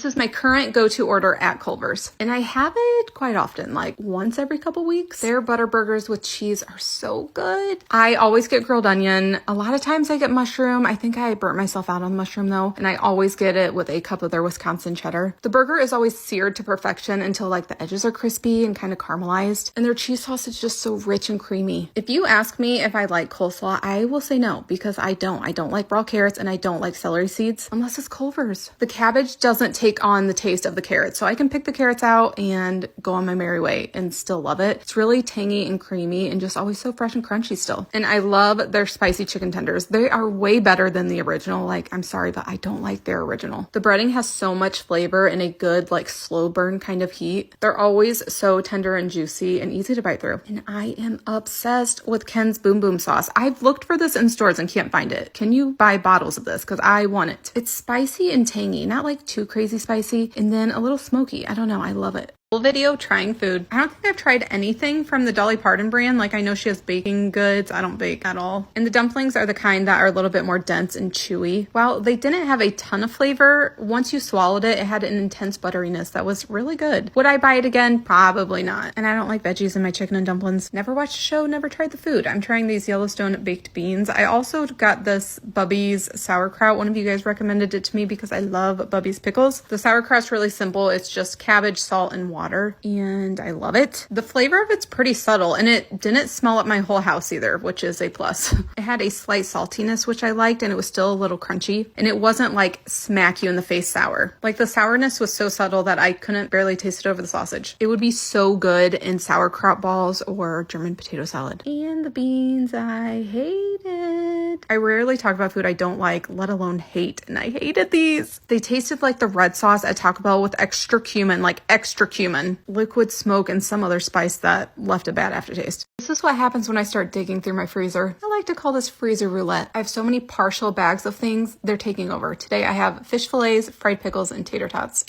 This is my current go-to order at Culver's, and I have it quite often, like once every couple weeks. Their butter burgers with cheese are so good. I always get grilled onion. A lot of times I get mushroom. I think I burnt myself out on mushroom though, and I always get it with a cup of their Wisconsin cheddar. The burger is always seared to perfection until like the edges are crispy and kind of caramelized, and their cheese sauce is just so rich and creamy. If you ask me if I like coleslaw, I will say no, because I don't. I don't like raw carrots and I don't like celery seeds unless it's Culver's. The cabbage doesn't take on the taste of the carrots, so I can pick the carrots out and go on my merry way and still love it. It's really tangy and creamy and just always so fresh and crunchy still. And I love their spicy chicken tenders. They are way better than the original. Like, I'm sorry, but I don't like their original. The breading has so much flavor and a good like slow burn kind of heat. They're always so tender and juicy and easy to bite through. And I am obsessed with Ken's Boom Boom sauce. I've looked for this in stores and can't find it. Can you buy bottles of this? Because I want it. It's spicy and tangy, not like too crazy spicy, and then a little smoky. I don't know. I love it. Full video trying food. I don't think I've tried anything from the Dolly Parton brand. Like, I know she has baking goods. I don't bake at all. And the dumplings are the kind that are a little bit more dense and chewy. While they didn't have a ton of flavor, once you swallowed it, it had an intense butteriness that was really good. Would I buy it again? Probably not. And I don't like veggies in my chicken and dumplings. Never watched a show, never tried the food. I'm trying these Yellowstone baked beans. I also got this Bubby's sauerkraut. One of you guys recommended it to me because I love Bubby's pickles. The sauerkraut's really simple. It's just cabbage, salt, and water, and I love it. The flavor of it's pretty subtle, and it didn't smell up my whole house either, which is a plus. It had a slight saltiness, which I liked, and it was still a little crunchy, and it wasn't like smack you in the face sour. Like, the sourness was so subtle that I couldn't barely taste it over the sausage. It would be so good in sauerkraut balls or German potato salad. And the beans, I hated. I rarely talk about food I don't like, let alone hate, and I hated these. They tasted like the red sauce at Taco Bell with extra cumin, like extra cumin, liquid smoke, and some other spice that left a bad aftertaste. This is what happens when I start digging through my freezer. I like to call this freezer roulette. I have so many partial bags of things, they're taking over. Today I have fish fillets, fried pickles, and tater tots.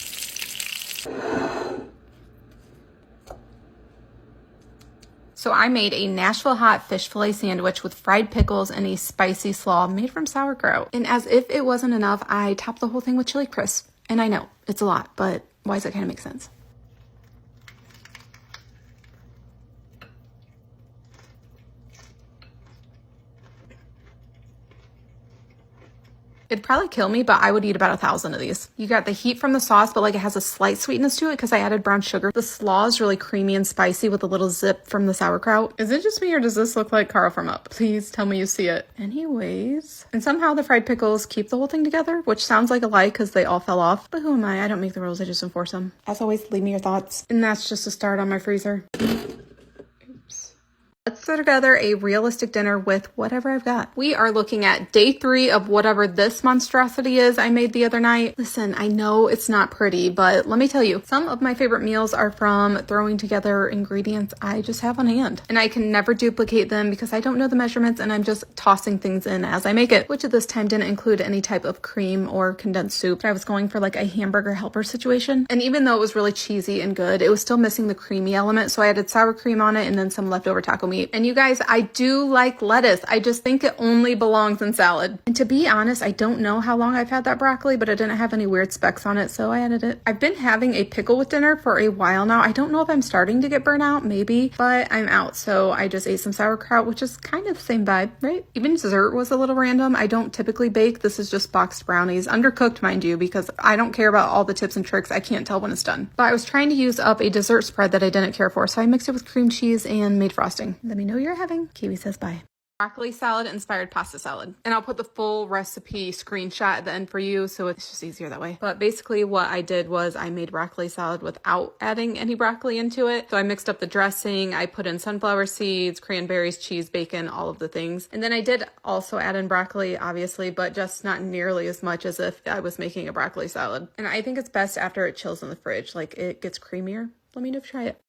So I made a Nashville hot fish fillet sandwich with fried pickles and a spicy slaw made from sauerkraut. And as if it wasn't enough, I topped the whole thing with chili crisp. And I know, it's a lot, but why does it kind of make sense? It'd probably kill me, but I would eat about 1,000 of these. You got the heat from the sauce, but like it has a slight sweetness to it because I added brown sugar. The slaw is really creamy and spicy with a little zip from the sauerkraut. Is it just me, or does this look like Carl from Up? Please tell me you see it. Anyways. And somehow the fried pickles keep the whole thing together, which sounds like a lie because they all fell off. But who am I? I don't make the rules, I just enforce them. As always, leave me your thoughts. And that's just a start on my freezer. Let's throw together a realistic dinner with whatever I've got. We are looking at day 3 of whatever this monstrosity is I made the other night. Listen, I know it's not pretty, but let me tell you, some of my favorite meals are from throwing together ingredients I just have on hand. And I can never duplicate them because I don't know the measurements and I'm just tossing things in as I make it, which at this time didn't include any type of cream or condensed soup. I was going for like a hamburger helper situation. And even though it was really cheesy and good, it was still missing the creamy element. So I added sour cream on it and then some leftover taco meat. And you guys, I do like lettuce. I just think it only belongs in salad. And to be honest, I don't know how long I've had that broccoli, but it didn't have any weird specks on it, so I added it. I've been having a pickle with dinner for a while now. I don't know if I'm starting to get burnt out, maybe, but I'm out. So I just ate some sauerkraut, which is kind of the same vibe, right? Even dessert was a little random. I don't typically bake. This is just boxed brownies, undercooked, mind you, because I don't care about all the tips and tricks. I can't tell when it's done. But I was trying to use up a dessert spread that I didn't care for, so I mixed it with cream cheese and made frosting. Let me know you're having. Kiwi says bye. Broccoli salad inspired pasta salad. And I'll put the full recipe screenshot at the end for you, so it's just easier that way. But basically what I did was I made broccoli salad without adding any broccoli into it. So I mixed up the dressing, I put in sunflower seeds, cranberries, cheese, bacon, all of the things. And then I did also add in broccoli, obviously, but just not nearly as much as if I was making a broccoli salad. And I think it's best after it chills in the fridge, like it gets creamier. Let me know if you try it.